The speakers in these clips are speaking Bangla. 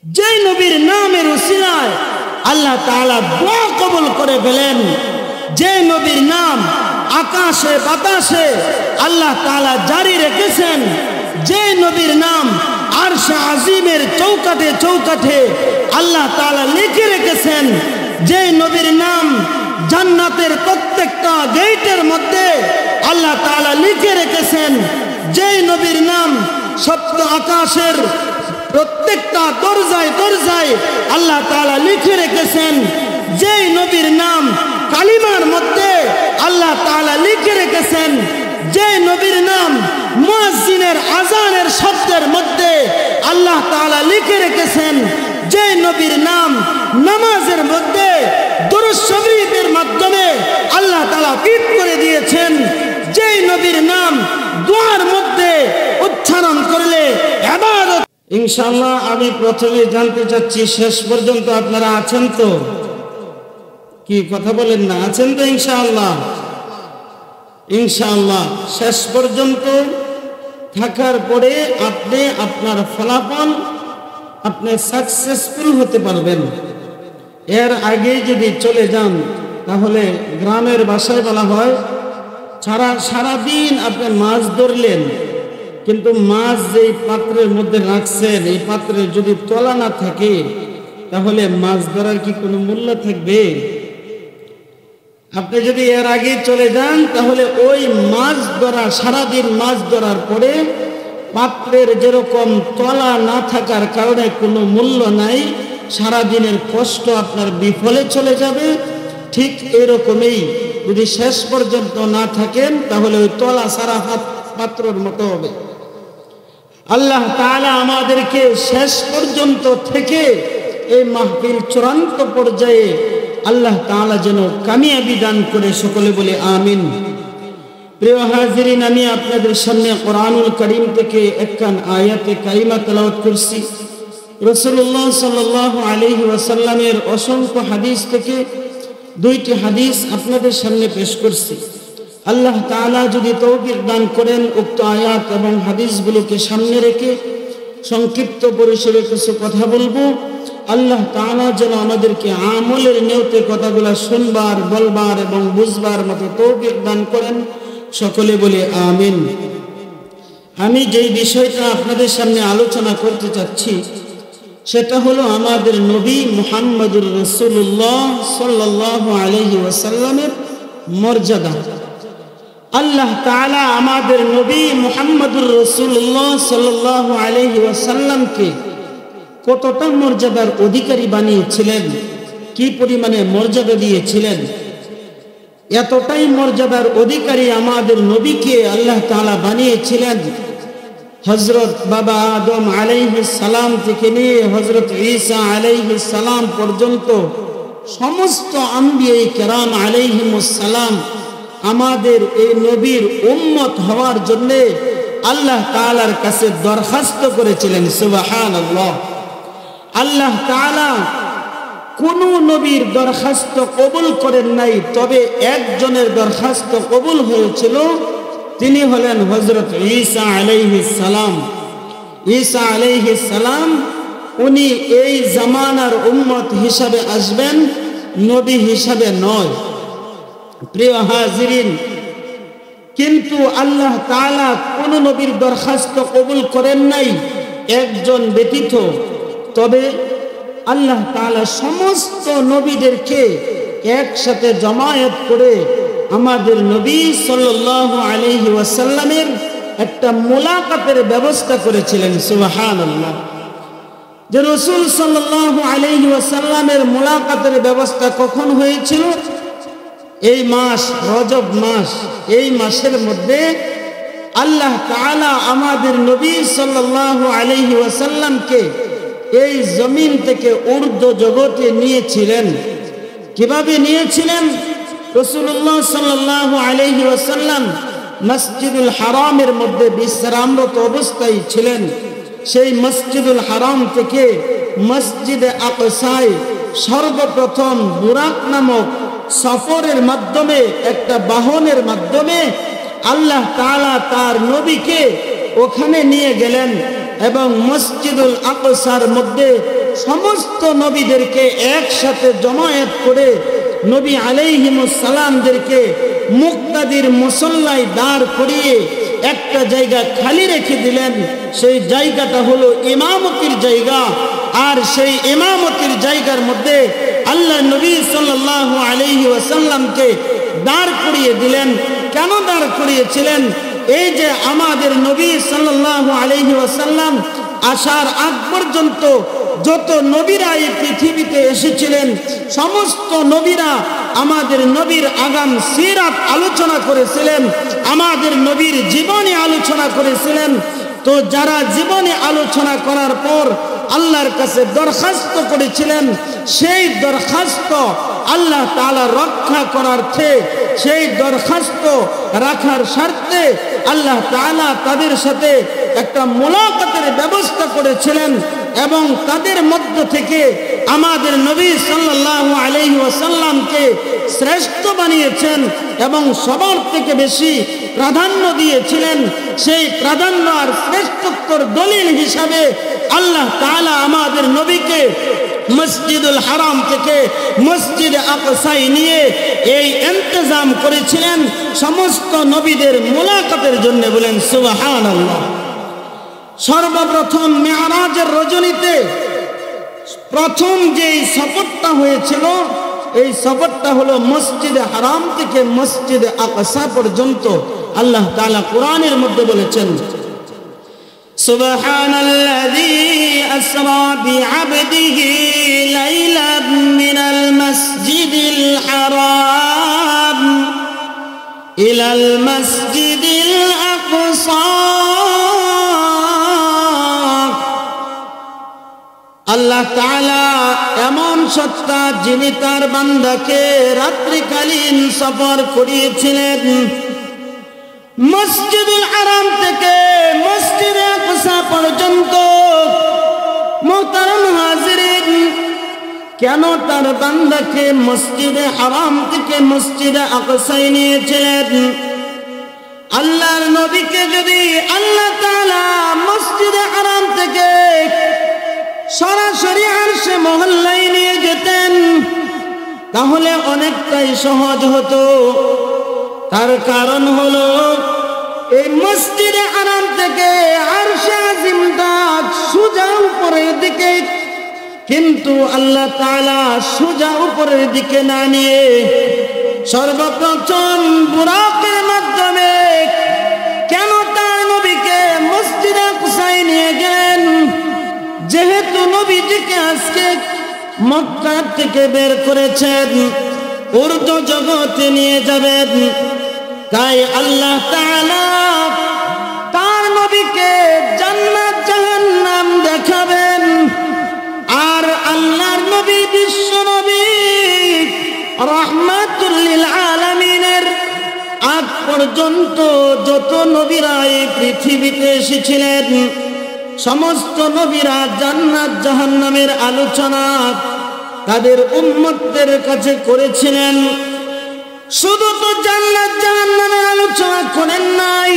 যে নবীর নামের উসিলায় আল্লাহ তাআলা দোয়া কবুল করে ফেলেন, যে নবীর নাম আকাশে বাতাসে আল্লাহ তাআলা জারি রেখেছেন, যে নবীর নাম আরশে আজিমের চৌকাঠে চৌকাঠে আল্লাহ তাআলা লিখে রেখেছেন, যে নবীর নাম জান্নাতের প্রত্যেকটা গেটের মধ্যে আল্লাহ তাআলা লিখে রেখেছেন, যে নবীর নাম সপ্ত আকাশের প্রত্যেকটা দরজায় দরজায় আল্লাহ তাআলা লিখে রেখেছেন, যে নবীর নাম কালিমার মধ্যে আল্লাহ তাআলা লিখে রেখেছেন, যে নবীর নাম মুয়াজ্জিনের আযানের শব্দের মধ্যে আল্লাহ তাআলা লিখে রেখেছেন, যে নবীর নাম নামাজের মধ্যে দুরূদ শরীফের মাধ্যমে আল্লাহ তাআলা ফিট করে দিয়েছেন, যে নবীর নাম দোয়ার মধ্যে উচ্চারণ করলে ইবাদত। ইনশাআল্লাহ আমি প্রথমে জানতে চাচ্ছি, শেষ পর্যন্ত আপনারা আছেন তো? কি কথা বলেন না? আছেন তো ইনশাআল্লাহ? ইনশাআল্লাহ শেষ পর্যন্ত থাকার পরে আপনি আপনার ফলাফল আপনি সাকসেসফুল হতে পারবেন। এর আগে যদি চলে যান তাহলে গ্রামের ভাষায় বলা হয় সারাদিন আপনি মাছ ধরলেন, কিন্তু মাছ যেই পাত্রের মধ্যে রাখছেন এই পাত্রে যদি তলা না থাকে তাহলে মাছ ধরার কি কোনো মূল্য থাকবে? আপনি যদি এর আগে চলে যান তাহলে ওই মাছ ধরা, সারাদিন মাছ ধরার পরে পাত্রের যেরকম তলা না থাকার কারণে কোনো মূল্য নাই, সারাদিনের কষ্ট আপনার বিফলে চলে যাবে। ঠিক এরকমই যদি শেষ পর্যন্ত না থাকেন তাহলে ওই তলা সারা পাত্রর মতো হবে। আল্লাহ তাআলা আমাদেরকে শেষ পর্যন্ত থেকে এই মাহফিল চূড়ান্ত পর্যায়ে আল্লাহ তাআলা যেন কামিয়াবি দান করে, সকলে বলে আমিন। প্রিয় হাজিরিন, আমি আপনাদের সামনে কোরআনুল কারীম থেকে একখান আয়াতে কারিমা তেলাওয়াত করছি। রাসূলুল্লাহ সাল্লাল্লাহু আলাইহি ওয়াসাল্লামের অসংখ্য হাদিস থেকে দুইটি হাদিস আপনাদের সামনে পেশ করছি। আল্লাহ তাআলা যদি তৌফিক দান করেন উক্ত আয়াত এবং হাদিসগুলোকে সামনে রেখে সংক্ষিপ্ত পরিসরে কিছু কথা বলবো। আল্লাহ তাআলা যেন আমাদেরকে আমলের নিয়তে কথাগুলো শুনবার, বলবার এবং বুঝবার মতো তৌফিক দান করেন, সকলে বলে আমিন। আমি যেই বিষয়টা আপনাদের সামনে আলোচনা করতে চাচ্ছি সেটা হলো আমাদের নবী মুহাম্মদুর রাসূলুল্লাহ সাল্লাল্লাহু আলাইহি ওয়াসাল্লামের মর্যাদা। আল্লাহ তাআলা আমাদের নবী মুহাম্মদুর রাসূলুল্লাহ সাল্লাল্লাহু আলাইহি ওয়াসাল্লামকে কতটা মর্যাদার অধিকারী বানিয়েছিলেন, কি পরিমাণে মর্যাদা দিয়েছিলেন। এতটাই মর্যাদার অধিকারী আমাদের নবীকে আল্লাহ তাআলা বানিয়েছিলেন, হযরত বাবা আদম আলাইহিস সালাম থেকে নিয়ে হযরত ঈসা আলাইহিস সালাম পর্যন্ত সমস্ত আম্বিয়ায়ে কেরাম আলাইহিমুস সালাম আমাদের এই নবীর উম্মত হওয়ার জন্য আল্লাহ তাআলার কাছে দরখাস্ত করেছিলেন। সুবহানাল্লাহ। আল্লাহ তাআলা কোন নবীর দরখাস্ত কবুল করেন নাই, তবে একজনের দরখাস্ত কবুল হয়েছিল, তিনি হলেন হযরত ঈসা আলাইহিস সালাম। ঈসা আলাইহিস সালাম উনি এই জামানার উম্মত হিসাবে আসবেন, নবী হিসাবে নয়। প্রিয় হাজিরিন, কিন্তু আল্লাহ তাআলা কোন নবীর দরখাস্ত কবুল করেন নাই একজন ব্যতীত, তবে আল্লাহ তাআলা সমস্ত নবীদেরকে একসাথে জমায়েত করে আমাদের নবী সাল্লাল্লাহু আলাইহি ওয়াসাল্লামের একটা মুলাকাতের ব্যবস্থা করেছিলেন। সুবহানাল্লাহ। যে রাসূল সাল্লাল্লাহু আলাইহি ওয়াসাল্লামের মুলাকাতের ব্যবস্থা কখন হয়েছিল? এই মাস রজব মাস, এই মাসের মধ্যে আল্লাহ তাআলা আমাদের নবী সাল্লাল্লাহু আলাইহি ওয়াসাল্লামকে এই জমিন থেকে ঊর্ধ্ব জগতে নিয়েছিলেন। কিভাবে নিয়েছিলেন? রাসূলুল্লাহ সাল্লাল্লাহু আলাইহি ওয়াসাল্লাম মসজিদুল হারামের মধ্যে বিশ্রামরত অবস্থায় ছিলেন। সেই মসজিদুল হারাম থেকে মসজিদে আকসায় সর্বপ্রথম বুরাক নামক সফরের মাধ্যমে, একটা বাহনের মাধ্যমে আল্লাহ তাআলা তার নবীকে ওখানে নিয়ে গেলেন এবং মসজিদুল আকসার মধ্যে সমস্ত নবীদেরকে একসাথে জমায়েত করে নবী আলাইহিমুস সালামদেরকে মুক্তাদির মুসল্লায় দাঁড় করিয়ে একটা জায়গা খালি রেখে দিলেন। সেই জায়গাটা হলো ইমামতির জায়গা। আর সেই ইমামতির জায়গার মধ্যে আল্লাহ নবী সাল্লাল্লাহু আলাইহি ওয়াসাল্লামকে দাঁড় করিয়ে দিলেন। কেন দাঁড় করিয়েছিলেন? এই যে আমাদের নবী সাল্লাল্লাহু আলাইহি ওয়াসাল্লাম আসার আগ পর্যন্ত যত নবীরা এই পৃথিবীতে এসেছিলেন, সমস্ত নবীরা আমাদের নবীর আগাম সিরাত আলোচনা করেছিলেন, আমাদের নবীর জীবনী আলোচনা করেছিলেন। তো যারা জীবনী আলোচনা করার পর আল্লাহর কাছে দরখাস্ত করেছিলেন, সেই দরখাস্ত আল্লাহ তাআলা রক্ষা করার্থে, সেই দরখাস্ত রাখার স্বার্থে আল্লাহ তাআলা তাদের সাথে একটা মুলাকাতের ব্যবস্থা করেছিলেন এবং তাদের মধ্য থেকে আমাদের নবী সাল্লাল্লাহু আলাইহি ওয়াসাল্লামকে শ্রেষ্ঠ বানিয়েছেন এবং সবার থেকে বেশি প্রাধান্য দিয়েছিলেন। সেই প্রাধান্য আর শ্রেষ্ঠত্বর দলিল হিসাবে আল্লাহ তাআলা আমাদের নবীকে মসজিদুল হারাম থেকে মসজিদে আকসায় নিয়ে এই ইন্তজাম করেছিলেন সমস্ত নবীদের মুলাকাতের জন্য। বলেন সুবহানাল্লাহ। সর্বপ্রথম মেরাজের রজনীতে প্রথম যেই সফরটা হয়েছিল, এই সফরটা হলো মসজিদে হারাম থেকে মসজিদে আকসা পর্যন্ত। আল্লাহ তাআলা কোরআনের মধ্যে বলেছেন, সুবহানাল্লাযী আসরা বিআবদিহি লাইলাম মিনাল মাসজিদিল হারাম ইলাল মাসজিদিল আকসা। আল্লাহ তাআলা এমন সত্তা যিনি তার বান্দাকে রাত্রিকালীন সফর করিয়েছিলেন মসজিদুল হারাম থেকে মসজিদে আকসা পর্যন্ত। মুহতারাম হাজিরিন, কেন তার বান্দাকে মসজিদে হারাম থেকে মসজিদে আকসায় নিয়েছিলেন? আল্লাহর নবীকে যদি আল্লাহ তাআলা মসজিদে হারাম থেকে সরাসরি আরশে মহল্লায় নিয়ে যেতেন তাহলে অনেকটাই সহজ হতো। তার কারণ হলো এই মসজিদে হারাম থেকে আরশে আজিমটা সোজা উপরের দিকে, কিন্তু আল্লাহ তাআলা সোজা উপরের দিকে না নিয়ে সর্বপ্রথম বুরাকের মাধ্যমে কেন তার নবীকে মসজিদে আকসায় নিয়ে গেলেন? যেহেতু নবীজিকে আজকে মক্কা থেকে বের করেছেন, উর্দু জগতে নিয়ে যাবেন, তাই আল্লাহ তাআলা তার নবীকে জান্নাত জাহান্নাম দেখাবেন। আর আল্লাহর নবী বিশ্ব নবী রাহমাতুল লিল আলামিনের আগ পর্যন্ত যত নবীরা এই পৃথিবীতে এসেছিলেন সমস্ত নবীরা জান্নাত জাহান্নামের আলোচনা তাদের উম্মতদের কাছে করেছিলেন। শুধু তো জান্নাত জাহান্নামের আলোচনা করেন নাই,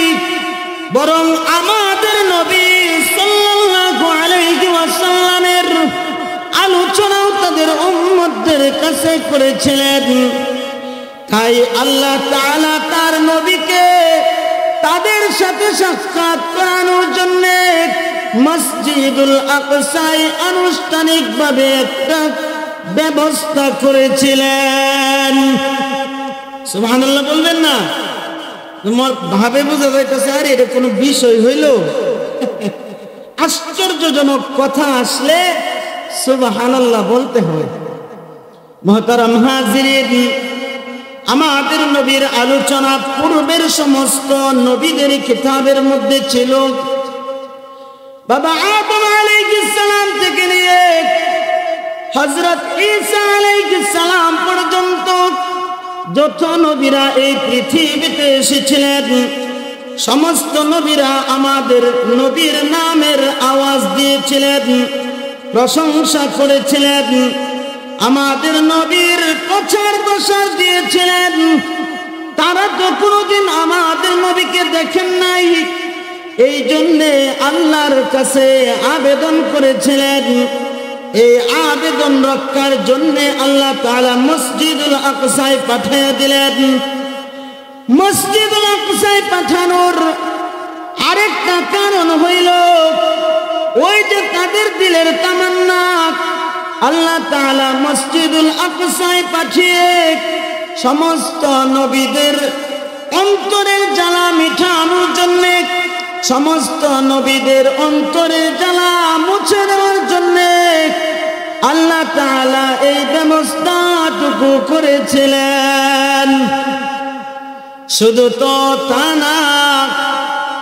বরং আমাদের নবী সাল্লাল্লাহু আলাইহি ওয়াসাল্লামের আলোচনাও তাদের উম্মতদের কাছে করেছিলেন। তাই আল্লাহ তাআলা তার নবীকে তাদের সাথে সাক্ষাৎ করানোর জন্য মসজিদুল আকসায় আনুষ্ঠানিকভাবে একটা ব্যবস্থা করেছিলেন। সুবহানাল্লাহ বলবেন না? ভাবে বোঝা যাইতেছে আরে এটা কোনো বিষয় হইল? আশ্চর্যজনক কথা আসলে সুবহানাল্লাহ বলতে হয়। মুহতারাম হাজিরিন, আমাদের নবীর আলোচনা পূর্বের সমস্ত নবীদের কিতাবের মধ্যে ছিল। বাবা আদম আলাইহিস সালাম থেকে নিয়ে হযরত ঈসা আলাইহিস সালাম পর্যন্ত যত নবীরা এই পৃথিবীতে এসেছিলেন সমস্ত নবীরা আমাদের নবীর নামের আওয়াজ দিয়েছিলেন, প্রশংসা করেছিলেন, আমাদের নবীর প্রচার প্রসার দিয়েছিলেন। তারা তো কোনোদিন আমাদের নবীকে দেখেন নাই, এই জন্যে আল্লাহর কাছে আবেদন করেছিলেন, এই আবেদন রক্ষার জন্য আল্লাহ তাআলা মসজিদুল আকসায় পাঠিয়ে দিলেন। মসজিদুল আকসায় পাঠানোর আরেকটা কারণ হইল ওই যে তাদের দিলের তামান্না আল্লাহ তাআলা মসজিদুল আকসায় পাঠিয়ে সমস্ত নবীদের অন্তরের জ্বালা মিটানোর জন্য, সমস্ত নবীদের অন্তরের জ্বালা মুছে দেওয়ার জন্য আল্লাহ তাআলা এই ব্যবস্থাটুকু করেছিলেন। শুধু তো তা না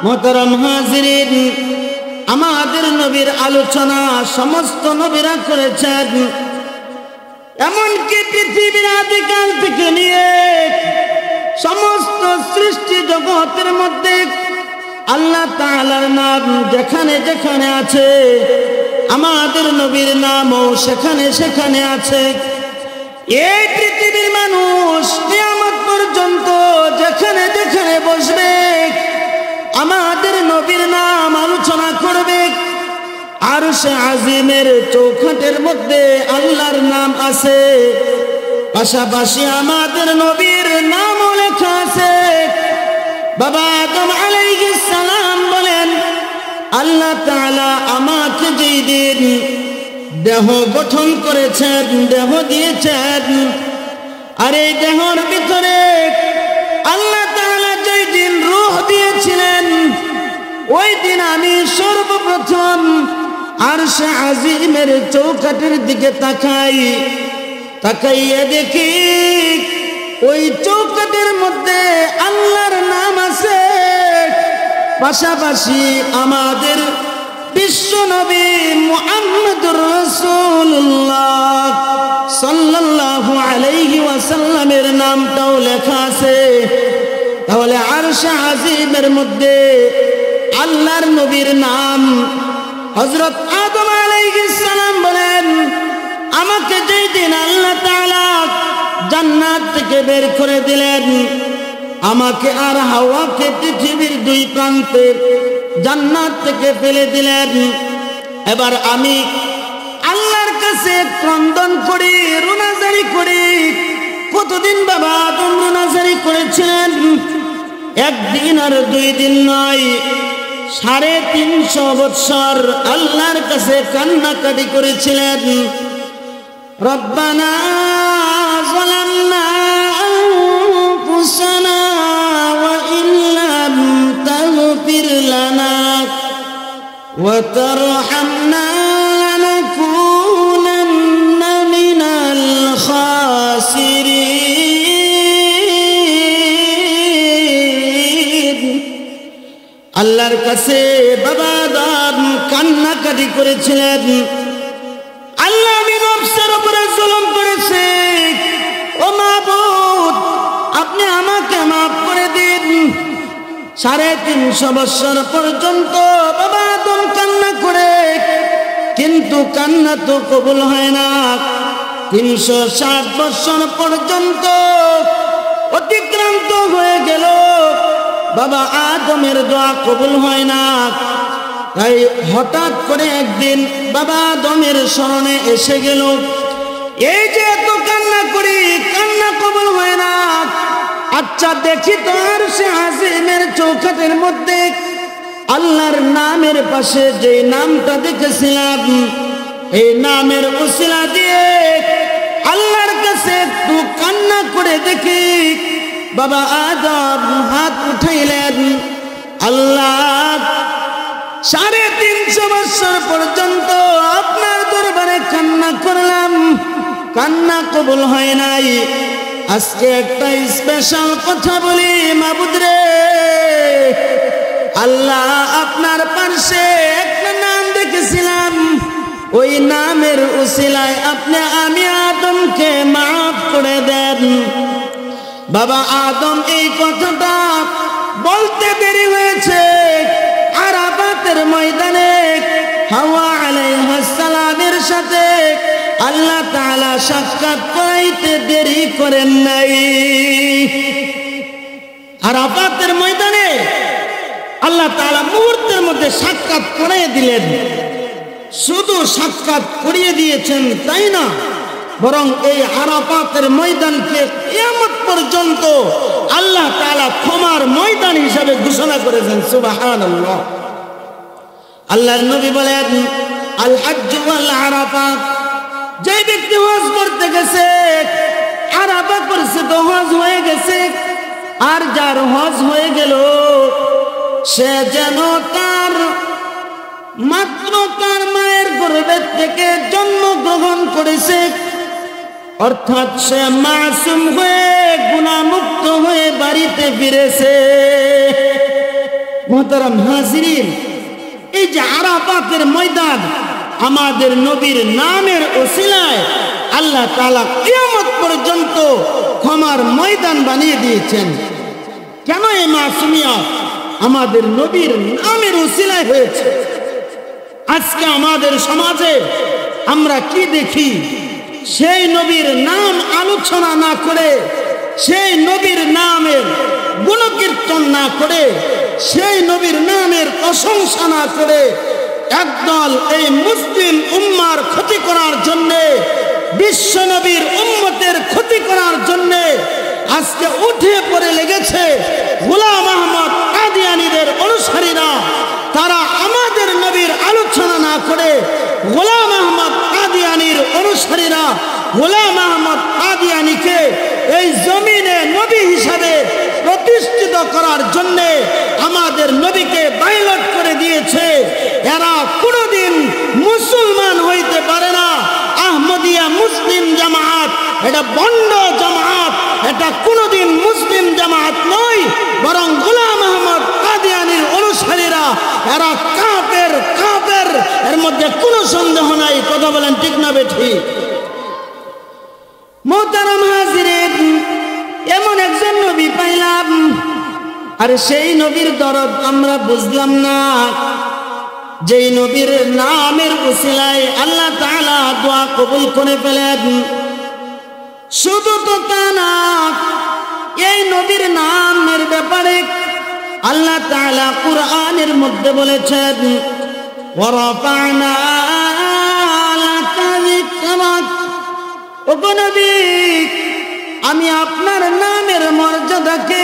মোহতারাম হাজিরিন, আমাদের নবীর আলোচনা সমস্ত নবীরা করেছেন। এমনকি পৃথিবীর আদিকাল থেকে নিয়ে সমস্ত সৃষ্টি জগতের মধ্যে আল্লাহ তাআলার নাম যেখানে যেখানে আছে আমাদের নবীর নামও সেখানে সেখানে আছে। এই পৃথিবীর মানুষ কিয়ামত পর্যন্ত যেখানে যেখানে বসবে আমাদের নবীর নাম আলোচনা করবে। আরশে আজিমের চৌখাটের মধ্যে আল্লাহর নাম আছে, পাশাপাশি আমাদের নবীর নামও লেখা আছে। বাবা আদম আলাইহিস সালাম বলেন, আল্লাহ তাআলা আমাকে যেই দিন দেহ গঠন করেছেন, দেহ দিয়েছেন, আর এই দেহর ভিতরে আল্লাহ তাআলা যেই দিন রূহ দিয়েছিলেন ওই দিন আমি সর্বপ্রথম আরশে আজিমের চৌকাঠের দিকে তাকাইয়া দেখি ওই চৌকাঠের মধ্যে আল্লাহর নাম আছে, পাশাপাশি আমাদের বিশ্ব নবী মুহাম্মদুর রাসূলুল্লাহ সাল্লাল্লাহু আলাইহি ওয়াসাল্লামের নামটাও লেখা আছে। তাহলে আরশে আজিমের মধ্যে আল্লাহর নবীর নাম। হযরত আদম আলাইহিস সালাম বলেন, আমাকে যেই দিন আল্লাহ তাআলা জান্নাত থেকে বের করে দিলেন, আমাকে আর হাওয়াকে পৃথিবীর দুই প্রান্তে জান্নাত থেকে ফেলে দিলেন। এবার আমি আল্লাহর কাছে ক্রন্দন করি, রুনাজারি করি। কতদিন বাবা আদম রুনাজারি করেছিলেন? একদিন আর দুই দিন নয়, 350 বৎসর আল্লাহর কাছে কান্নাকাটি করেছিলেন। রব্বানা যালামনা আনফুসানা ওয়া ইল্লাম তাগফির লানা ওয়া তারহামনা লানাকুনান্না মিনাল খাসিরিন। আল্লাহর কাছে বাবা আদম কান্নাকাটি করেছিলেন, আল্লাহ আমি নফসের উপরে জুলুম করেছি, ও মাবুদ আপনি আমাকে মাফ করে দিন। 350 বৎসর পর্যন্ত বাবা আদম কান্না করে, কিন্তু কান্না তো কবুল হয় না। 360 বৎসর পর্যন্ত অতিক্রান্ত হয়ে গেল, বাবা আদমের দোয়া কবুল হয় না। তাই হঠাৎ করে একদিন বাবা আদমের স্মরণে এসে গেল, এই যে এত কান্না করি, কান্না কবুল হয় না, আচ্ছা দেখি তো আরশে আজিমের চৌকাঠের মধ্যে আল্লাহর নামের পাশে যে নামটা দেখেছিলাম, এই নামের উসিলা দিয়ে আল্লাহর কাছে একটু কান্না করে দেখি। বাবা আদম হাত উঠাইলেন, আল্লাহ 350 বৎসর পর্যন্ত আপনার দরবারে কান্না করলাম, কান্না কবুল হয় নাই। আজকে একটা স্পেশাল কথা বলি মাবুদ রে, আল্লাহ আপনার পাশে একটা নাম দেখেছিলাম, ওই নামের উসিলায় আপনি আমি আদমকে মাফ করে দেন। বাবা আদম এই কথাটা বলতে দেরি হয়েছে, আরাফাতের ময়দানে হাওয়া আলাইহিস সালামের সাথে আল্লাহ তাআলা সাক্ষাৎ করাইতে দেরি করেন নাই। আরাফাতের ময়দানে আল্লাহ তাআলা মুহূর্তের মধ্যে সাক্ষাৎ করাইয়ে দিলেন। শুধু সাক্ষাৎ করিয়ে দিয়েছেন তাই না, বরং এই আরাফাতের ময়দানকে কিয়ামত পর্যন্ত আল্লাহ তাআলা ক্ষমার ময়দান হিসাবে ঘোষণা করেছেন। সুবহানাল্লাহ। আল্লাহর নবী বলেন, আল হজ্জ ওয়াল আরাফাত, যে ব্যক্তি হজ করতে গেছে, আরাফা করছে তো হজ হয়ে গেছে, আর যার হজ হয়ে গেল সে যেন তার মাত্র তার মায়ের গর্ভের থেকে জন্মগ্রহণ করেছে, অর্থাৎ সে মাসুম হয়ে গুনাহমুক্ত হয়ে বাড়িতে ফিরেছে। মুহতারাম হাজিরিন, এই যে আরাফাতের ময়দান আমাদের নবীর নামের ওসিলায় আল্লাহ তাআলা কিয়ামত পর্যন্ত ক্ষমার ময়দান বানিয়ে দিয়েছেন। কেন এই মাসুমিয়ত আমাদের নবীর নামের ওসিলায় হয়েছে। আজকে আমাদের সমাজে আমরা কি দেখি, সেই নবীর নাম আলোচনা না করে, সেই নবীর নামের গুণকীর্তন না করে, সেই নবীর নামের প্রশংসা না করে একদল এই মুসলিম উম্মার ক্ষতি করার জন্য, বিশ্ব নবীর উম্মতের ক্ষতি করার জন্য আজকে উঠে পড়ে লেগেছে গোলাম আহমদ কাদিয়ানীদের অনুসারীরা। তারা আমাদের নবীর আলোচনা না করে গোলাম আহমদ কাদিয়ানীর অনুসারীরা গোলাম আহমদ কাদিয়ানীকে এই জমিনে নবী হিসাবে প্রতিষ্ঠিত করার জন্য আমাদের নবীকে বাইলট করে দিয়েছে। এরা কোনোদিন মুসলমান হইতে পারে না। আহমদিয়া মুসলিম জামাত এটা বন্ড জামাত, এটা কোনোদিন মুসলিম জামাত নয়, বরং গোলাম আহমদ কাদিয়ানীর অনুসারীরা এরা কাফের, কাফের, এর মধ্যে কোনো সন্দেহ নাই। কথা বলেন ঠিক না বেঠিক? মুহতারাম হাজিরিন, এমন একজন নবী পাইলাম, আর সেই নবীর দরদ আমরা বুঝলাম না, যেই নবীর নামের ওসিলায় আল্লাহ তাআলা দোয়া কবুল করে ফেলেন। শুধু তো তা না, এই নবীর নামের ব্যাপারে আল্লাহ তাআলা কুরআনের মধ্যে বলেছেন, ওয়া রাফা'না লাকা যিকরাক। ওগো নবী, আমি আপনার নামের মর্যাদাকে,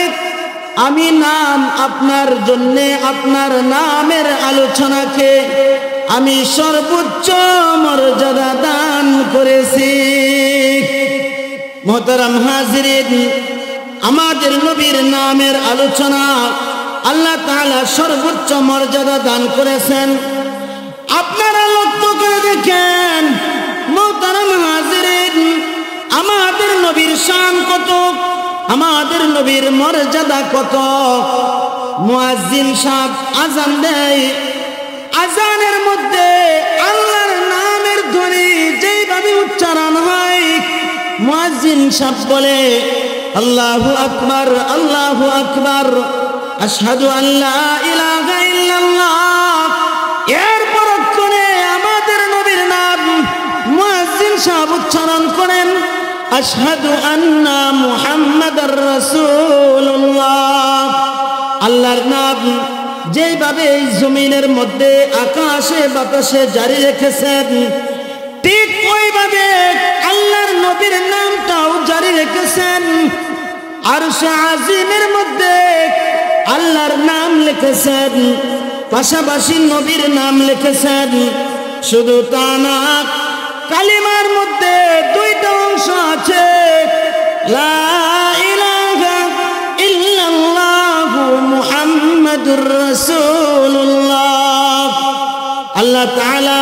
আমি নাম আপনার জন্য, আপনার নামের আলোচনাকে আমি সর্বোচ্চ মর্যাদা দান করেছি। মুহতারাম হাজিরিন, আমাদের নবীর নামের আলোচনা আল্লাহ তাআলা সর্বোচ্চ মর্যাদা দান করেছেন। আপনারা লক্ষ্য করে দেখেন মুহতারাম হাজিরিন, আমাদের নবীর শান কত, আমাদের নবীর মর্যাদা কত। মুয়াজ্জিন সাহেব আজান দেয়, আজানের মধ্যে আল্লাহর নামের ধ্বনি যেইভাবে উচ্চারণ হয়, মুয়াজ্জিন সাহেব বলে আল্লাহু আকবার, আল্লাহু আকবার, আশহাদু আল্লা ইলাহা ইল্লাল্লাহ। এর পরক্ষণে আমাদের নবীর নাম মুয়াজ্জিন সাহেব উচ্চারণ করেন আশহাদু আন্না মুহাম্মাদার রাসূলুল্লাহ। আল্লাহর নাম যেইভাবে এই জমিনের মধ্যে আকাশে বাতাসে জারি রেখেছেন, ঠিক ওইভাবে আল্লাহর নবীর নামটাও জারি রেখেছেন। আরশে আজিমের মধ্যে আল্লাহর নাম লিখেছেন, পাশাপাশি নবীর নাম লিখেছেন। শুধু তা না, কালিমার মধ্যে দুইটা অংশ আছে, লা ইলাহা ইল্লাল্লাহু মুহাম্মাদুর রাসূলুল্লাহ। আল্লাহ তাআলা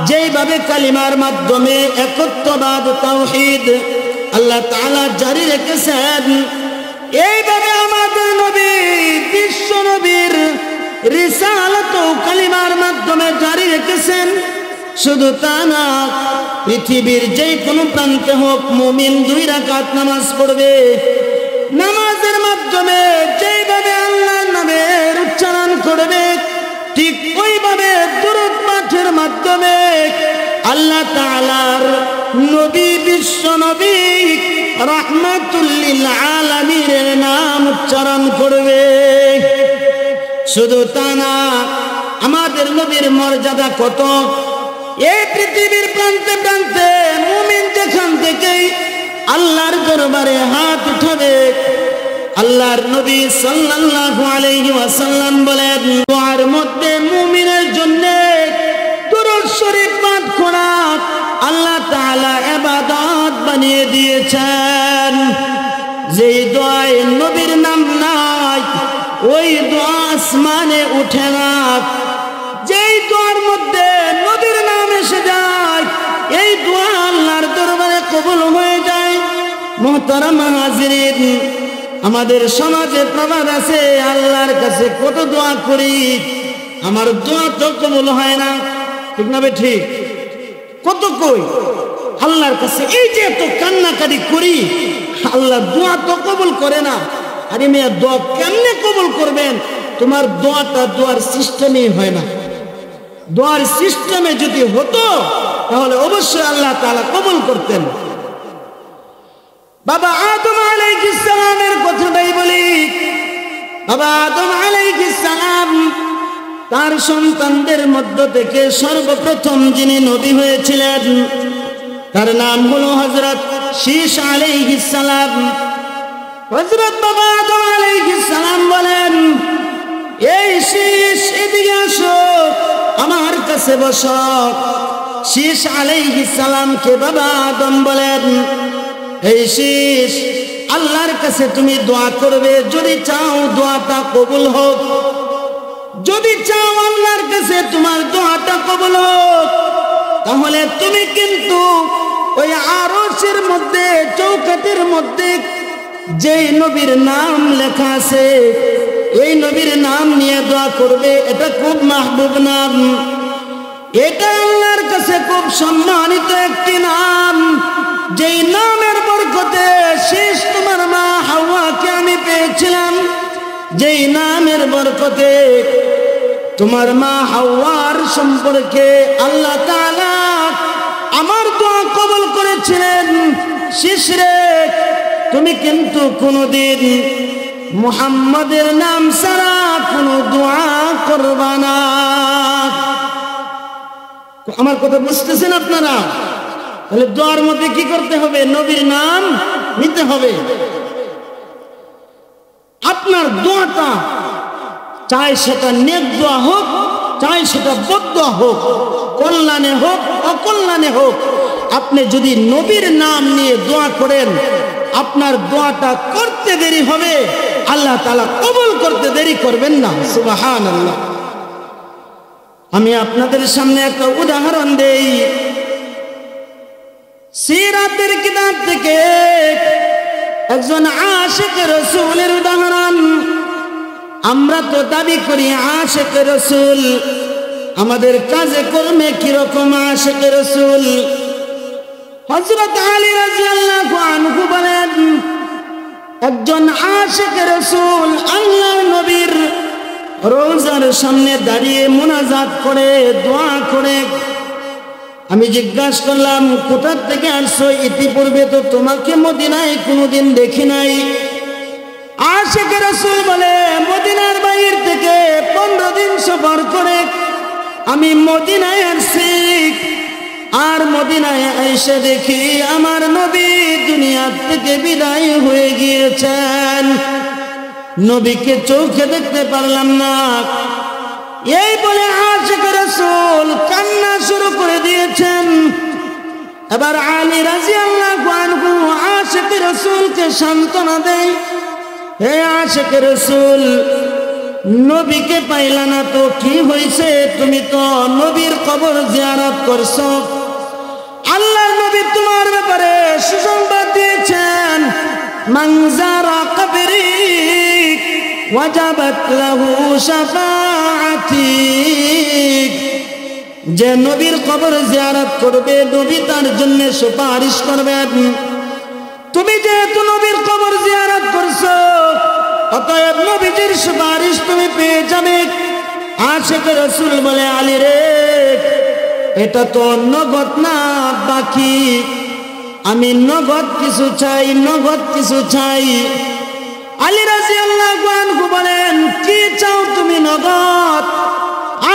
যেইভাবে কালিমার মাধ্যমে একত্ববাদ তাওহীদ আল্লাহ তাআলা জারি রেখেছেন, এইভাবে আমাদের নবী বিশ্ব নবীর রিসালাত কালিমার মাধ্যমে জারি রেখেছেন। শুধু তা না, পৃথিবীর যে কোনো প্রান্তে হোক মুমিন 2 রাকাত নামাজ পড়বে, নামাজের মাধ্যমে যেইভাবে আল্লাহর নামের উচ্চারণ করবে, ঠিক ওইভাবে দুরূদ পাঠের মাধ্যমে আল্লাহ তাআলার নবী বিশ্ব নবী রাহমাতুল লিল আলামিনের নাম উচ্চারণ করবে। শুধু তা না, আমাদের নবীর মর্যাদা কত, এই পৃথিবীর প্রান্তে প্রান্তে মুমিন যেখান থেকেই আল্লাহর দরবারে হাত উঠাবে, আল্লাহর নবী সাল্লাল্লাহু আলাইহি ওয়াসাল্লাম বলেন, দোয়ার মধ্যে মুমিনের জন্য দুরূদ শরীফ পাঠ করা আল্লাহ তাআলা ইবাদত বানিয়ে দিয়েছেন। যেই দোয়ায় নবীর নাম নাই ওই দোয়া আসমানে ওঠে না। যেই দোয়ার মধ্যে নবীর নাম এসে যায় এই দোয়া আল্লাহর দরবারে কবুল হয়ে যায়। মুহতারাম হাজিরিন, আমাদের সমাজে প্রবাদ আছে, আল্লাহর কাছে কত দোয়া করি, আমার দোয়া তো কবুল হয় না। ঠিক না ঠিক? কত কই আল্লাহর কাছে, এই যে এত কান্নাকাটি করি, আল্লাহ দোয়া তো কবুল করে না। আরে মেয়ে, দোয়া কেমনে কবুল করবেন? তোমার দোয়াটা দোয়ার সিস্টেমই হয় না। দোয়ার সিস্টেমে যদি হতো তাহলে অবশ্যই আল্লাহ তাআলা কবুল করতেন। বাবা আদম আলাইহিস সালামের কথাটাই বলি। বাবা আদম আলাইহিস সালাম তার সন্তানদের মধ্য থেকে সর্বপ্রথম যিনি নবী হয়েছিলেন তার নাম হলো হযরত শীস আলাইহিস সালাম। হযরত বাবা আদম আলাইহিস সালাম বলেন, এই শীস এদিকে আসো, আমার কাছে বসো। শীস আলাইহিস সালামকে বাবা আদম বলেন, এই শীস, আল্লাহর কাছে তুমি দোয়া করবে, যদি চাও দোয়াটা কবুল হোক, যদি চাও আল্লাহর কাছে তোমার দোয়াটা কবুল হোক, তাহলে তুমি কিন্তু ওই আরশের মধ্যে চৌকাঠের মধ্যে যেই নবীর নাম লেখা আছে এই নবীর নাম নিয়ে দোয়া করবে। এটা খুব মাহবুব নাম, এটা আল্লাহর কাছে খুব সম্মানিত একটি নাম, যেই নামের বরকতে শেষ তোমার মা হাওয়াকে আমি পেয়েছিলাম, যেই নামের বরকতে তোমার মা হাওয়ার সম্পর্কে আল্লাহ তাআলা আমার দোয়া কবুল করেছিলেন। শেষ রে, তুমি কিন্তু কোনোদিন মুহাম্মাদের নাম ছাড়া কোনো দোয়া করবা না। আমার কথা বুঝতেছেন আপনারা? তাহলে দোয়ার মধ্যে কি করতে হবে? নবীর নাম নিতে হবে। আপনার দোয়াটা চাই সেটা নেক দোয়া হোক, চাই সেটা বদ দোয়া হোক, কল্যাণে হোক অকল্যাণে হোক, আপনি যদি নবীর নাম নিয়ে দোয়া করেন আপনার দোয়াটা করতে দেরি হবে, আল্লাহ তাআলা কবুল করতে দেরি করবেন না। সুবহানাল্লাহ। আমি আপনাদের সামনে একটা উদাহরণ দেই সিরাতের কিতাব থেকে, একজন আশিক রাসূলের উদাহরণ। আমরা তো দাবি করি আশিক রাসূল, আমাদের কাজে কর্মে কিরকম আশিক রাসূল? হযরত আলী রাদিয়াল্লাহু আনহু বলেন, একজন আশিক রাসূল আল্লাহর নবীর রওজার সামনে দাঁড়িয়ে মুনাজাত করে, দোয়া করে। আমি জিজ্ঞাসা করলাম, কোথা থেকে আসছো? ইতিপূর্বে তো তোমাকে মদিনায় কোনোদিন দেখি নাই। আশিক রাসূল বলে, মদিনার বাইরে থেকে 15 দিন সফর করে আমি মদিনায় আসছি, আর মদিনায় এসে দেখি আমার নবী দুনিয়া থেকে বিদায় হয়ে গিয়েছেন, নবীকে চোখে দেখতে পারলাম না। এই বলে আশিক রাসূল কান্না শুরু করে দিয়েছেন। এবার আলী রাদিয়াল্লাহু আনহু আশিক রাসূলকে সান্ত্বনা দেয়, হে আশিক রাসূল, নবীকে পাইলা না তো কি হয়েছে? তুমি তো নবীর কবর জিয়ারত করছো, আল্লাহর নবী তোমার ব্যাপারে সুসংবাদ দিয়েছেন, মান যারা কবরি ওয়াজাবাত লাহু শাফাআতি, যে নবীর কবর জিয়ারত করবে নবী তার জন্য সুপারিশ করবেন। তুমি যেহেতু নবীর কবর জিয়ারত করছো, অতএব নবীজির সুপারিশ তুমি পেয়ে যাবে। আশিক রাসূল বলে, আলী রে, এটা তো নগদ না বাকি, আমি নগদ কিছু চাই, নগদ কিছু চাই। আলী রাদিয়াল্লাহু আনহু বলেন, কি চাও তুমি নগদ?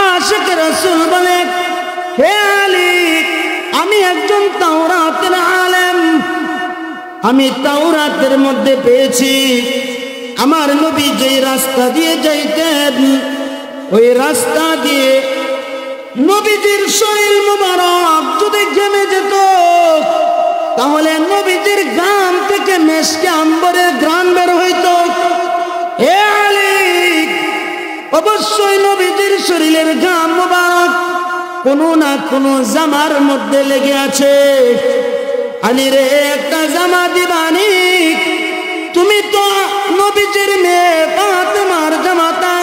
আশিক রাসূল বলে, হে আলী, তাওরাতের আলেম, আমি তাওরাতের মধ্যে পেয়েছি আমার নবী যেই রাস্তা দিয়ে যাইতেন ওই রাস্তা দিয়ে নবীজির শরীর মুবারক যদি ঘেমে যেত তাহলে নবীজির গাম থেকে মেশকে আম্বরের ঘ্রাণ বের হইত। হে আলী, অবশ্যই নবীজির শরীরের ঘাম মুবারক কোনো না কোনো জামার মধ্যে লেগে আছে। আলী রে, একটা জামা দিবানি, তুমি তো নবীজির মেয়ে ফাতেমার জামাতা,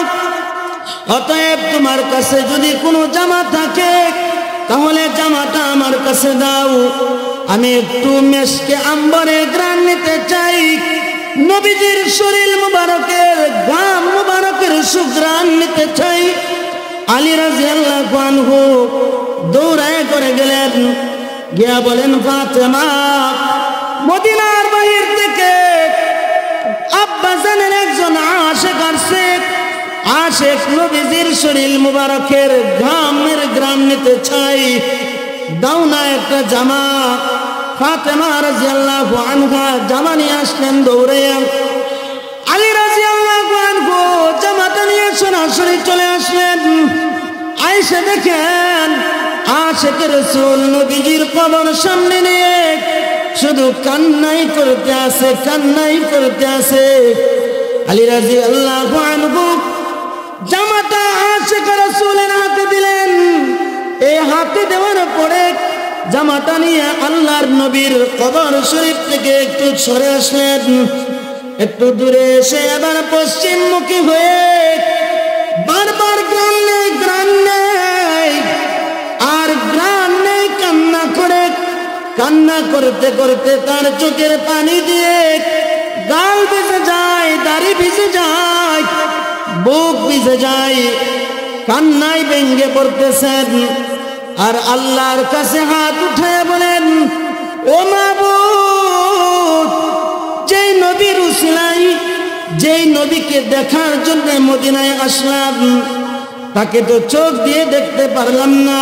অতএব তোমার কাছে যদি কোনো জামা থাকে তাহলে জামাটা আমার কাছে দাও, আমি একটু মেশকে আম্বরে ঘ্রাণ নিতে চাই, নবীজির শরীর মুবারকের ঘাম মুবারকের সুঘ্রাণ নিতে চাই। আলী রাদিয়াল্লাহু আনহু দৌড়ায় করে গেলেন, গিয়া বলেন ফাতেমা, মদিনার বাহির থেকে আব্বাজানের একজন আশিক আসছে, আশিক নবীজির শরীর মুবারকের ঘামের ঘ্রাণ নিতে চাই, দাও না একটা জামা। ফাতেমা রাদিয়াল্লাহু আনহা জামা নিয়ে আসলেন দৌড়ে। আলী রাদিয়াল্লাহু আনহু জামাটা নিয়ে সরাসরি চলে আসলেন। আয়েশা দেখেন আশিকের রাসূল নবীজির কবর সামনে নিয়ে শুধু কান্নাই করতে আছে, কান্নাই করতে আছে। আলী রাদিয়াল্লাহু আনহু জামাটা আশিকের রাসূলের হাতে দিলেন। এই হাতে দেওয়ার পরে জামাটা নিয়ে আল্লাহর নবীর কবর শরীফ থেকে একটু সরে আসলেন। একটু দূরে এসে আবার পশ্চিমমুখী হয়ে বারবার গ্রান নেই, গ্রান নেই, আর গ্রান নেই, কান্না করে, কান্না করতে করতে তার চোখের পানি দিয়ে গাল ভিজে যায়, দাড়ি ভিজে যায়, বুক ভিজে যায়, কান্নায় ভেঙ্গে পড়তেছেন। আর আল্লাহর কাছে হাত উঠায় বলেন, ও মাবুদ, যেই নবীর উসিলাই, যেই নবীকে দেখার জন্য মদিনায় আসলাম তাকে তো চোখ দিয়ে দেখতে পারলাম না,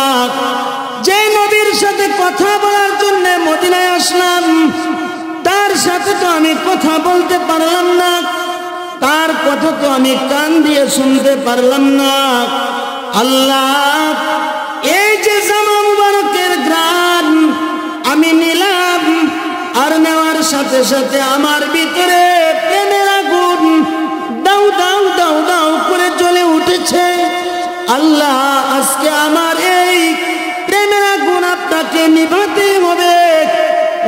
যেই নবীর সাথে কথা বলার জন্য মদিনায় আসলাম তার সাথে তো আমি কথা বলতে পারলাম না, তার কথা তো আমি কান দিয়ে শুনতে পারলাম না। আল্লাহ, এই যে জামা মুবারকের ঘ্রাণ আমি নিলাম, আর নেওয়ার সাথে সাথে আমার ভিতরে প্রেমের আগুন দাউ দাউ দাউ দাউ করে জ্বলে উঠেছে। আল্লাহ, আজকে আমার এই প্রেমের আগুন আপনাকে নিভাতে হবে।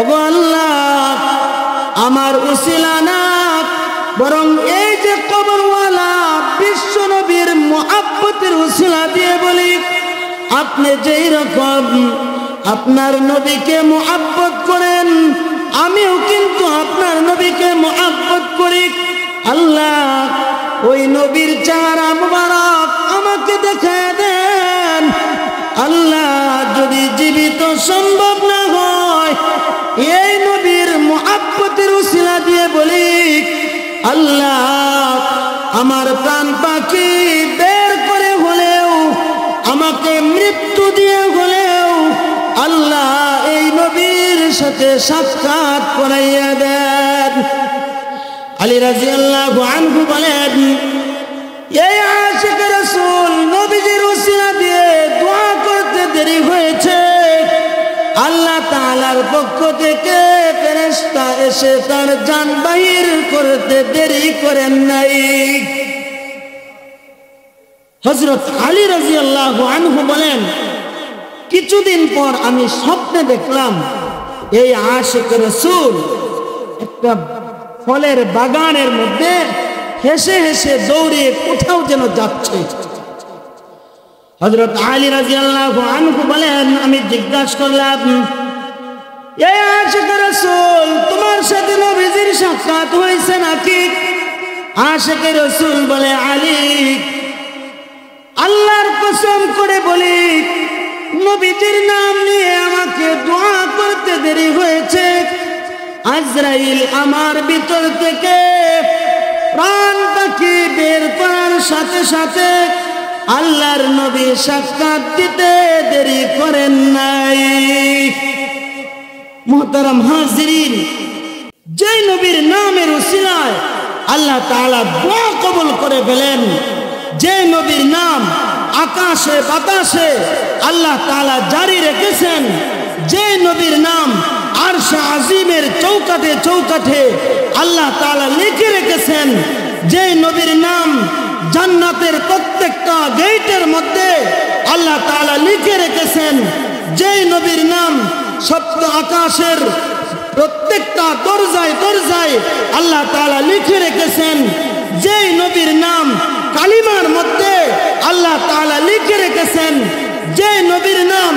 ওগো আল্লাহ, আমার উসিলা না, বরং এই যে কবরওয়ালা বিশ্ব নবীর মুহাব্বতের উসিলা দিয়ে বলি, আপনি যেই রকম আপনার নবীকে মুহাব্বত করেন আমিও কিন্তু আপনার নবীকে মুহাব্বত করি। আল্লাহ, ওই নবীর চেহারা মুবারক আমাকে দেখায় দেন। আল্লাহ, যদি জীবিত সম্ভব না হয় এই নবীর মুহাব্বতের উসিলা দিয়ে বলি, আল্লাহ, আমার প্রাণ পাখি বের করে হলেও, আমাকে মৃত্যু দিয়ে হলেও আল্লাহ এই নবীর সাথে সাক্ষাৎ করাইয়া দেন। আলী রাদিয়াল্লাহু আনহু বলেন, এই আশিক রাসূল নবীজির উসিলা দিয়ে দোয়া করতে দেরি হয়েছে, আল্লাহ তাআলার পক্ষ থেকে ফেরেশতা এসে তার জান বাহির করতে দেরি করেন নাই। হযরত আলী রাদিয়াল্লাহু আনহু বলেন, কিছুদিন পর আমি স্বপ্নে দেখলাম এই আশিক রাসূল একটা ফলের বাগানের মধ্যে হেসে হেসে দৌড়ে কোথাও যেন যাচ্ছে। হযরত আলী রাদিয়াল্লাহু আনহু বলেন, আমি জিজ্ঞাসা করলাম, এই আশিক রাসূল, তোমার সাথে নবীজির সাক্ষাৎ হয়েছে নাকি? আশিক রাসূল বলে, আলী, আল্লাহর কসম করে বলি, নবীজির নাম নিয়ে আমাকে দোয়া করতে দেরি হয়েছে। আজরাইল আমার ভিতর থেকে প্রাণ পাখি বের করার সাথে সাথে আল্লাহর নবী সাক্ষাৎ দিতে দেরি করেন নাই। মুহতারাম হাজিরিন, যে নবীর নামের উসিলায় আল্লাহ তাআলা দোয়া কবুল করে ফেলেন, যে নবীর নাম আকাশে বাতাসে আল্লাহ তাআলা জারি রেখেছেন, যে নবীর নাম আরশে আজিমের চৌকাঠে চৌকাঠে আল্লাহ তাআলা লিখে রেখেছেন, যে নবীর নাম জান্নাতের প্রত্যেকটা গেটের মধ্যে আল্লাহ তাআলা লিখে রেখেছেন, যে নবীর নাম সপ্ত আকাশের প্রত্যেকটা দরজায় দরজায় আল্লাহ তাআলা লিখে রেখেছেন, যে নবীর নাম কালিমার মধ্যে আল্লাহ তাআলা লিখে রেখেছেন, যে নবীর নাম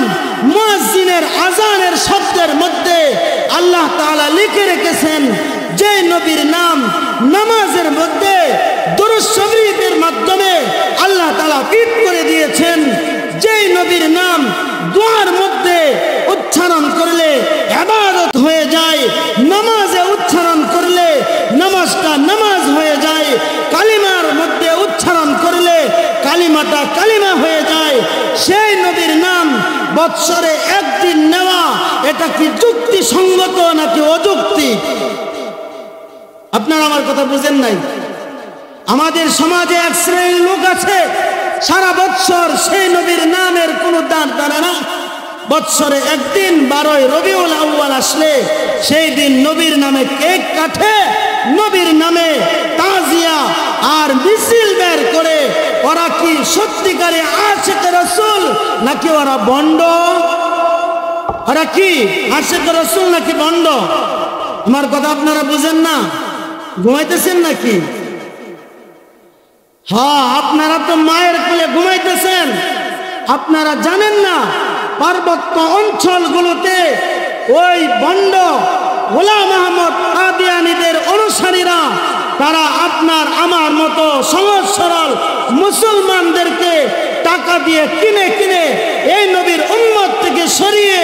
মুয়াজ্জিনের আযানের শব্দের মধ্যে আল্লাহ তাআলা লিখে রেখেছেন, যে নবীর নাম নামাজের মধ্যে দুরূদ শরীফের মাধ্যমে আল্লাহ তাআলা ফিট করে দিয়েছেন, যে নবীর নাম দোয়ার মধ্যে উচ্চারণ করলে ইবাদত হয়ে যায়, নামাজে উচ্চারণ করলে নামাজটা নামাজ হয়ে যায়, কালিমার মধ্যে উচ্চারণ করলে কালিমাটা কালিমা হয়ে যায়, সেই নবীর নাম বৎসরে একদিন নেওয়া এটা কি যুক্তিসঙ্গত নাকি অযৌক্তিক? আপনারা আমার কথা বুঝেন নাই? আমাদের সমাজে এক শ্রেণীর লোক আছে সারা বৎসর সেই নবীর নামের কোনো দান করে না। বৎসরে একদিন 12 রবিউল আউয়াল আসলে সেই দিন নবীর নামে কেক কাটে, নবীর নামে তাজিয়া আর মিছিল বের করে। ওরা কি সত্যিকারে আশিক রাসূল নাকি ওরা ভণ্ড? ওরা কি আশিক রাসূল নাকি ভণ্ড? আমার কথা আপনারা বুঝেন না? ঘুমাইতেছেন নাকি? হ্যাঁ, আপনারা তো মায়ের কোলে ঘুমাইতেছেন। আপনারা জানেন না পার্বত্য অঞ্চলগুলোতে ওই ভণ্ড গোলাম আহমদ কাদিয়ানীদের অনুসারীরা তারা আপনার আমার মতো সহজ সরল মুসলমানদেরকে টাকা দিয়ে কিনে কিনে এই নবীর উম্মত থেকে সরিয়ে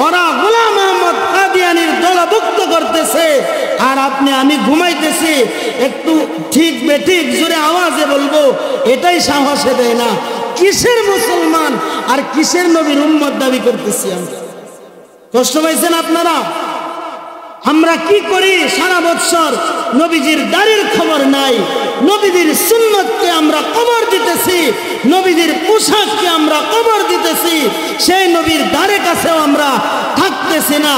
ওরা গোলাম আহমদ কাদিয়ানীর দলভুক্ত করতেছে। আর আপনি আমি ঘুমাইতেছি, একটু ঠিক বেঠিক জোরে আওয়াজে বলবো এটাই সাহসে দেয় না। কিসের মুসলমান আর কিসের নবীর উম্মত দাবি করতেছি আমরা? কষ্ট পাইছেন আপনারা? আমরা কি করি সারা বৎসর? নবীজির দাড়ির খবর নাই, নবীজির সুন্নতকে আমরা কবর দিতেছি, নবীজির পোশাককে আমরা কবর দিতেছি, সেই নবীর দাড়ের কাছেও আমরা থাকতেছি না।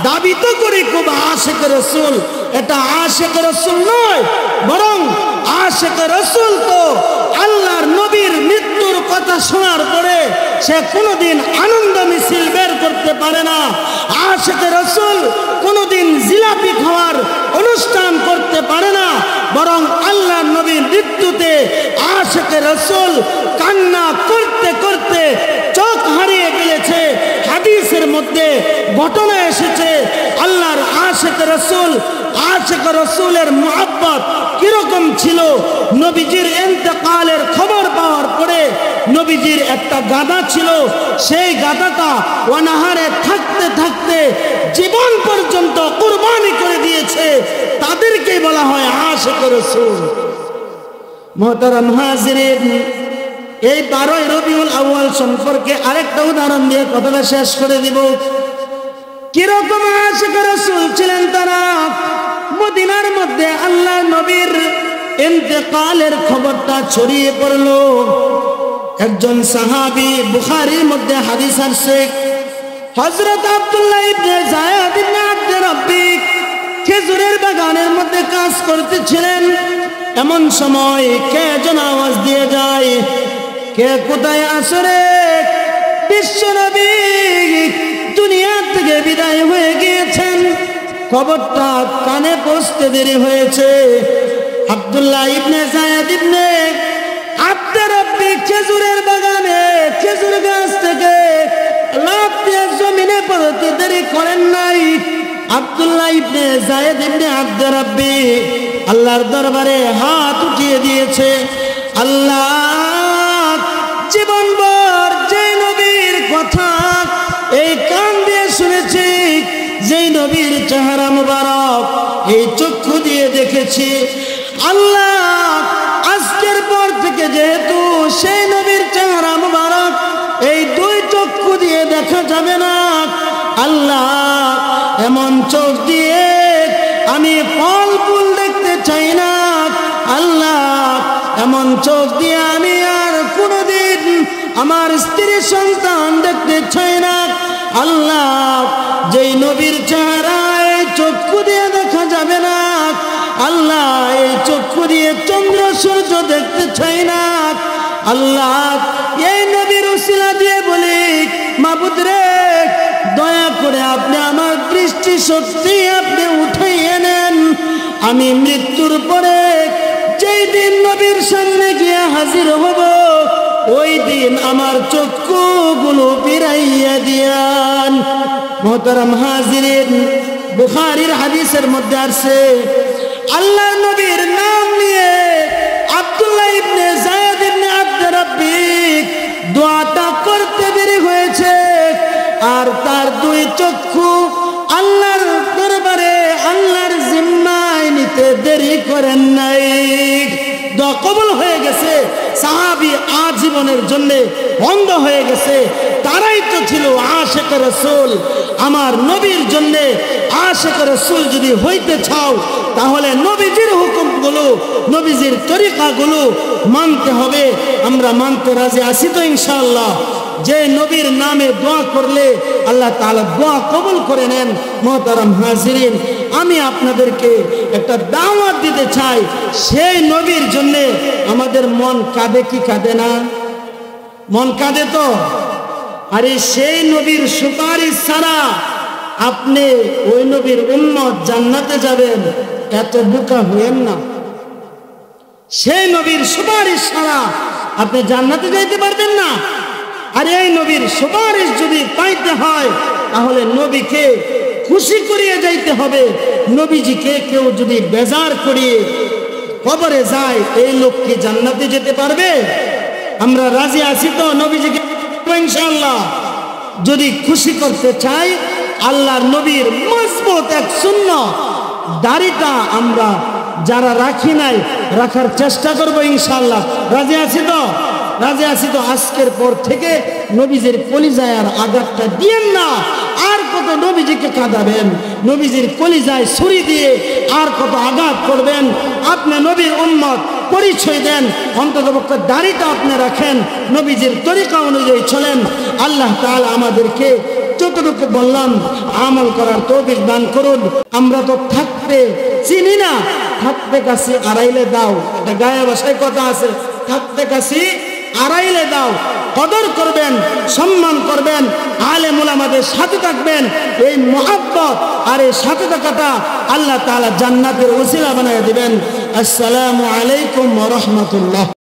দাবি তো করি খুব আশিক রাসূল, এটা আশিক রাসূল নয়, বরং আশিক রাসূল তো আল্লাহর নবীর মৃত্যুর কথা শোনার পরে সে কোনোদিন আনন্দ মিছিল বের করতে পারে না। আশিক রাসূল কোনোদিন জিলাপি খাওয়ার অনুষ্ঠান করতে পারে না, বরং আল্লাহর নবীর মৃত্যুতে আশিক রাসূল কান্না করতে করতে চোখ হারিয়ে ফেলেছে। হাদিসের মধ্যে ঘটনা এসেছে আল্লাহর আশিক রাসূলের মুহাব্বত কিরকম ছিল। নবীজির ইন্তেকালের খবর পাওয়ার পরে নবীজির একটা গাধা ছিল, সেই গাধাটা অনাহারে থাকতে থাকতে জীবন পর্যন্ত কুরবানি করে দিয়েছে, তাদেরকেই বলা হয় আশিক রাসূল। মুহতারাম হাজিরিন, এই 12 রবিউল আউয়াল সম্পর্কে আরেকটা উদাহরণ দিয়ে কথাটা শেষ করে দিব। কিরকম আশিক রাসূল ছিলেন তারা? মদিনার মধ্যে আল্লাহ নবীর ইন্তেকালের খবরটা ছড়িয়ে পড়ল। একজন সাহাবী, বুখারীর মধ্যে হাদিস আছে, হযরত আব্দুল্লাহ ইবনে যায়েদ ইবনে আব্দুর রাব্বি খেজুরের বাগানের মধ্যে কাজ করতেছিলেন। এমন সময় কে যেন আওয়াজ দিয়ে যায়, কে কোথায় আছো রে? বিশ্বনবী দুনিয়া থেকে বিদায় হয়ে গিয়েছেন, খবরটা কানে পৌঁছতে দেরি হয়েছে। আব্দুল্লাহ ইবনে যায়েদ ইবনে আব্দুর রাব্বি খেজুরের বাগানে খেজুর গাছ থেকে লাফ দিয়ে জমিনে পড়তে দেরি করেন নাই। আব্দুল্লাহ ইবনে যায়েদ ইবনে আব্দুর রাব্বি আল্লাহর দরবারে হাত উঠিয়ে দিয়েছে। আল্লাহ, জীবনভর যে নবীর কথা এই কান দিয়ে শুনেছি, যেই নবীর চেহারা মুবারক এই চক্ষু দিয়ে দেখেছি, আল্লাহ আজকের পর থেকে যেহেতু সেই নবীর চেহারা মুবারক এই দুই চক্ষু দিয়ে দেখা যাবে না, আল্লাহ এমন চোখ দিয়ে আমি ফল ফুল দেখতে চাই না আল্লাহ, এমন চোখ দিয়ে আমি আর কোনোদিন আমার স্ত্রী সন্তান দেখতে চাই না আল্লাহ। যেই নবীর চেহারা এই চক্ষু দিয়ে দেখা যাবে না আল্লাহ, এই চক্ষু দিয়ে চন্দ্র সূর্য দেখতে চাই না আল্লাহ। এই নবীর উসিলা দিয়ে বলি মাবুদ রে, দয়া করে আপনি আমার দৃষ্টি শক্তি আপনি উঠাইয়ে নেন। আমি মৃত্যুর পরে যেই দিন নবীর সামনে গিয়ে হাজির হব, ওই দিন আমার চক্ষুগুলো ফিরাইয়া দিয়ান। মুহতারাম হাজিরিন, বুখারীর হাদিসের মধ্যে আছে আল্লাহ নবীর নাম নিয়ে আব্দুল্লাহ ইবনে যায়েদ ইবনে আব্দুর রাব্বি দোয়াটা করতে দেরি হয়েছে, আর তার দুই চক্ষু আল্লাহর দরবারে আল্লাহর জিম্মায় নিতে দেরি করেন নাই, দোয়া কবুল হয়ে গেছে। সাহাবী আজীবনের জন্য অন্ধ হয়ে গেছে, তারাই তো ছিল আশিক রাসূল। আমার নবীর জন্য আশিক রাসূল যদি হইতে চাও, তাহলে নবীজির হুকুমগুলো, নবীজির তরিকাগুলো মানতে হবে। আমরা মানতে রাজি আছি তো ইনশাআল্লাহ? যে নবীর নামে দোয়া করলে আল্লাহ তাআলা দোয়া কবুল করে নেন। মুহতারাম হাজিরিন, আমি আপনাদেরকে একটা দাওয়াত দিতে চাই, সেই নবীর জন্য আমাদের মন কাঁদে কি কাঁদে না? মন কাঁদে তো। আরে সেই নবীর সুপারিশ ছাড়া আপনি ওই নবীর উম্মত জান্নাতে যাবেন, এত বোকা হইেন না। সেই নবীর সুপারিশ ছাড়া আপনি জান্নাতে যাইতে পারবেন না। আর এই নবীর সুপারিশ যদি পাইতে হয়, তাহলে নবীকে খুশি করিয়ে যাইতে হবে। নবীজিকে কেউ যদি বেজার করিয়ে কবরে যায়, এই লোক কি জান্নাতে যেতে পারবে? আমরা রাজি আছি তো নবীজিকে ইনশাআল্লাহ? যদি খুশি করতে চাই, আল্লাহর নবীর মজবুত এক সুন্নাহ দাড়িটা আমরা যারা রাখি নাই, রাখার চেষ্টা করবো ইনশাআল্লাহ। রাজি আছি তো? রাজি আছি তো? আজকের পর থেকে নবীজির কলিজায় আর আঘাতটা দিয়েন না। আর কত নবীজিকে কাঁদাবেন? নবীজির কলিজায় ছুরি দিয়ে আর কত আঘাত করবেন? আপনি নবীর উম্মত পরিচয় দেন, অন্ততপক্ষে দাড়িটা আপনি রাখেন, নবীজির তরিকা অনুযায়ী চলেন। আল্লাহ তাআলা আমাদেরকে যতটুকু বললাম আমল করার তৌফিক দান করুন। আমরা তো থাকতে চিনি না, থাকতে কাছে আড়াইলে দাও, এটা গায়ে ভাষায় কথা আছে, থাকতে কাছে আড়াইলে দাও। কদর করবেন, সম্মান করবেন, আলেম উলামাদের সাথে থাকবেন। এই মুহাব্বত আর এই সাথে থাকাটা আল্লাহ তাআলা জান্নাতের ওসিলা বানায় দিবেন। আসসালামু আলাইকুম ওয়া রাহমাতুল্লাহ।